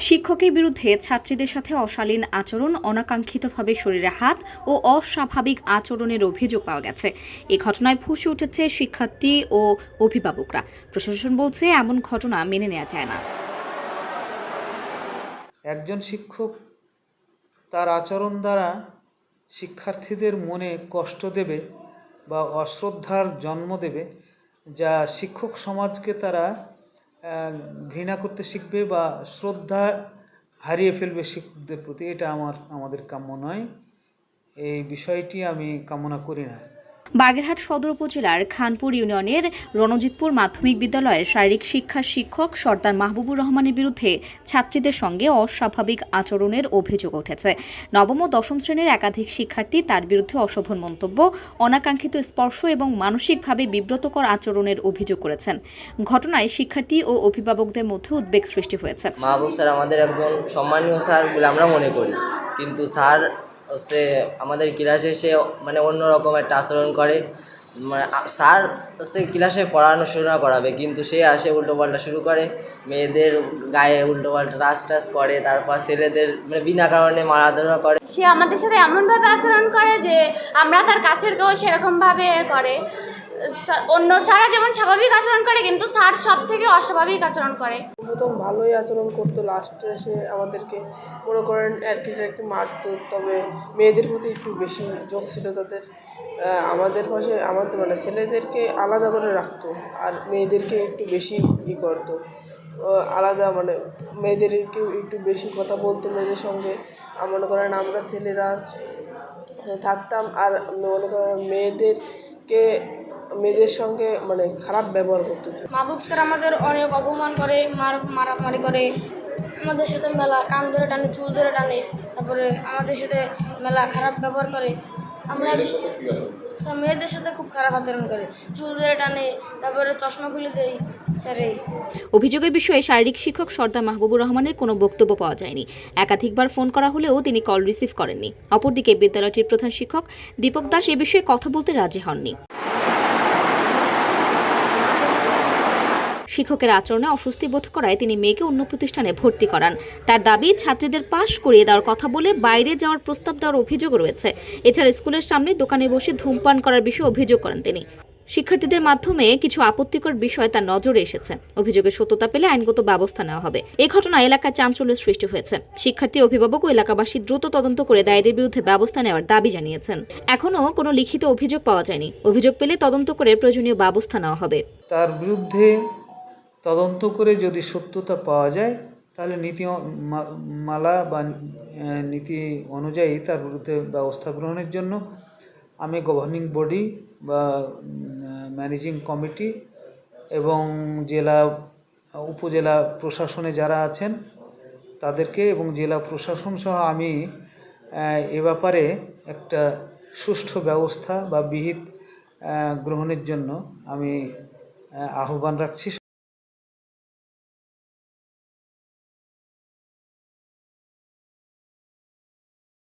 শিক্ষকের বিরুদ্ধে ছাত্রীদের সাথে অশালীন আচরণ, অনাকাঙ্ক্ষিতভাবে শরীরে হাত ও অস্বাভাবিক আচরণের অভিযোগ পাওয়া গেছে। এ ঘটনায় ফুঁসে উঠেছে শিক্ষার্থী ও অভিভাবকরা। প্রশাসন বলছে এমন ঘটনা মেনে নেওয়া যায় না। একজন শিক্ষক তার আচরণ দ্বারা শিক্ষার্থীদের মনে কষ্ট দেবে বা অশ্রদ্ধার জন্ম দেবে, যা শিক্ষক সমাজকে তারা ঘৃণা করতে শিখবে বা শ্রদ্ধা হারিয়ে ফেলবে শিক্ষকদের প্রতি। এটা আমাদের কাম্য নয়। এই বিষয়টি আমি কামনা করি না। বাগেরহাট সদর উপজেলার খানপুর ইউনিয়নের রণজিৎপুর মাধ্যমিক বিদ্যালয়ের শারীরিক শিক্ষার শিক্ষক সর্দার মাহবুবুর রহমানের বিরুদ্ধে ছাত্রীদের সঙ্গে অস্বাভাবিক আচরণের অভিযোগ উঠেছে। নবম ও দশম শ্রেণীর একাধিক শিক্ষার্থী তার বিরুদ্ধে অশোভন মন্তব্য, অনাকাঙ্ক্ষিত স্পর্শ এবং মানসিকভাবে বিব্রতকর আচরণের অভিযোগ করেছেন। ঘটনায় শিক্ষার্থী ও অভিভাবকদের মধ্যে উদ্বেগ সৃষ্টি হয়েছে। মাহবুব স্যার আমাদের একজন সম্মানীয় স্যার বলে আমরা মনে করি, কিন্তু স্যার হচ্ছে আমাদের ক্লাসে সে অন্যরকম একটা আচরণ করে। স্যার হচ্ছে ক্লাসে পড়াশোনা করাবে, কিন্তু সে আসে উল্টোপাল্টা শুরু করে, মেয়েদের গায়ে উল্টোপাল্টা টাচ করে, তারপর ছেলেদের বিনা কারণে মারাধরা করে। সে আমাদের সাথে এমনভাবে আচরণ করে যে আমরা তার কাছের কেউ সেরকমভাবে করে। অন্য স্যারা যেমন স্বাভাবিক আচরণ করে, কিন্তু স্যার সব থেকে অস্বাভাবিক আচরণ করে। প্রথম ভালোই আচরণ করতো, লাস্টে এসে আমাদেরকে মনে করেন একটু মারতো। তবে মেয়েদের প্রতি একটু বেশি ঝোঁক ছিল তাদের। আমাদের পাশে আমাদের ছেলেদেরকে আলাদা করে রাখতো, আর মেয়েদেরকে একটু বেশি করতো আলাদা। মেয়েদেরকে একটু বেশি কথা বলতো মেয়েদের সঙ্গে। মনে করেন আমরা ছেলেরা থাকতাম, আর মনে করেন মেয়েদের সঙ্গে খারাপ ব্যবহার করতো। মাহবুব স্যার আমাদের অনেক অপমান করে, মারামারি করে, আমাদের সাথে মেলা কান ধরে টানে, চুল ধরে টানে, তারপরে আমাদের সাথে মেলা খারাপ ব্যবহার করে। আমরা মেয়েদের সাথে খুব খারাপ আচরণ করে, চুল ধরে টানে, তারপরে চশমা খুলে দেয়। অভিযোগের বিষয়ে শারীরিক শিক্ষক সর্দার মাহবুবুর রহমানের কোনো বক্তব্য পাওয়া যায়নি। একাধিকবার ফোন করা হলেও তিনি কল রিসিভ করেননি। অপরদিকে বিদ্যালয়টির প্রধান শিক্ষক দীপক দাস এ বিষয়ে কথা বলতে রাজি হননি। শিক্ষকের আচরণে অস্বস্তি বোধ করায় তিনি মেয়েকে অন্য প্রতিষ্ঠানে ভর্তি করান। তার দাবি, ছাত্রীদের পাশ করিয়ে দেওয়ার কথা বলে বাইরে যাওয়ার প্রস্তাব দেওয়ার অভিযোগ রয়েছে। এছাড়া স্কুলের সামনে দোকানে বসে ধূমপান করার বিষয়ে অভিযোগ করেন তিনি। শিক্ষার্থীদের মাধ্যমে কিছু আপত্তিকর বিষয় তার নজরে এসেছে। অভিযোগের সত্যতা পেলে আইনগত ব্যবস্থা নেওয়া হবে। এই ঘটনায় এলাকায় চাঞ্চল্যের সৃষ্টি হয়েছে। শিক্ষার্থী, অভিভাবক ও এলাকাবাসী দ্রুত তদন্ত করে দায়ীদের বিরুদ্ধে ব্যবস্থা নেওয়ার দাবি জানিয়েছেন। এখনও কোনো লিখিত অভিযোগ পাওয়া যায়নি। অভিযোগ পেলে তদন্ত করে প্রয়োজনীয় ব্যবস্থা নেওয়া হবে। তার বিরুদ্ধে তদন্ত করে যদি সত্যতা পাওয়া যায়, তাহলে নীতিমালা বা নীতি অনুযায়ী তার বিরুদ্ধে ব্যবস্থা গ্রহণের জন্য আমি গভর্নিং বডি বা ম্যানেজিং কমিটি এবং উপজেলা প্রশাসনে যারা আছেন তাদেরকে এবং জেলা প্রশাসন সহ আমি এ ব্যাপারে একটা সুষ্ঠু ব্যবস্থা বা বিহিত গ্রহণের জন্য আমি আহ্বান রাখছি।